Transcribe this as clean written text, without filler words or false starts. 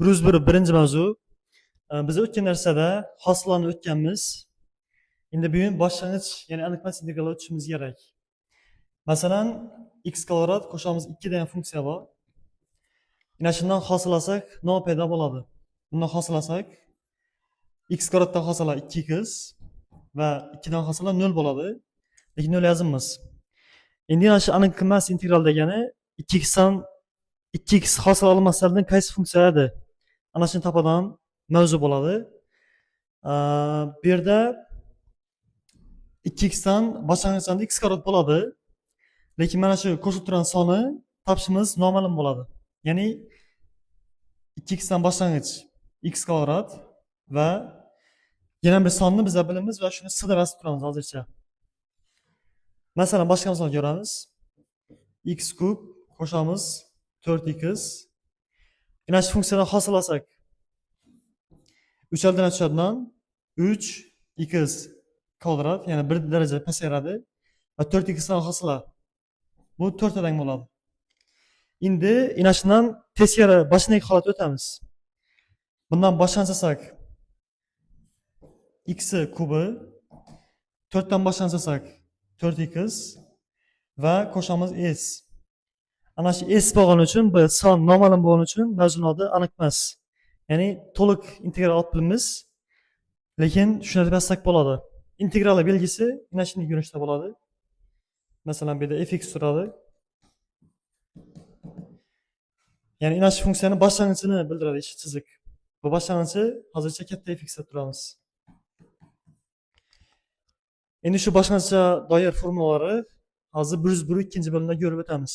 Birinci mavzu. Biz o'tgan darsda hosillarni o'tganmiz. Endi bugun boshlang'ich, ya'ni aniq mas integralga o'tishimiz kerak. Masalan, x kvadrat qo'shamiz 2 degan funksiya bor. Yana shundan hosilasak, nima paydo bo'ladi? Bundan hosilasak, x kvadratdan hosila 2x va 2 dan hosila 0 bo'ladi. Lekin 0 yozamiz. Endi yana shu aniq mas integral degani 2x dan 2x hosil olmaslardan qaysi funksiya edi? Ana shuni topadan mavzu bo'ladi. Bu yerda 2x dan boshlang'ich x kvadrat bo'ladi. Lekin mana shu qo'shib turgan soni topishimiz noma'lum bo'ladi. Ya'ni 2x dan boshlang'ich x kvadrat va yana bir sonni biz bilamiz va shuni s deb yozib turamiz hozircha. Masalan, boshqa misol ko'ramiz. X kub qo'shamiz 4x. Yana shu funksiyadan hosilasak 3 eldan tushadigan 3x kvadrat, ya'ni 1 daraja pasayadi va 4x dan hosila. Bu 4 adang bo'ladi. Endi ina shundan teskari boshidagi holatga o'tamiz. Bundan boshlasak x kubi 4 dan boshlasak 4x va qo'shamiz s. Ana shu s bo'lgani uchun, bu son noma'lum bo'lgani uchun mavzuning oti aniq emas. Ya'ni to'liq integral olib bilamiz. Lekin shuni deb yozsak bo'ladi. Integral belgisi mana shunday ko'rinishda bo'ladi. Masalan, bu yerda fx turadi. Ya'ni mana shu funksiyani boshlang'ichini bildiradi shu chiziq. Bu boshlang'ichi hozircha katta fx deb turamiz. Endi shu boshlang'ichga doir formulalari hozir 101 ikkinchi bo'limda ko'rib o'tamiz.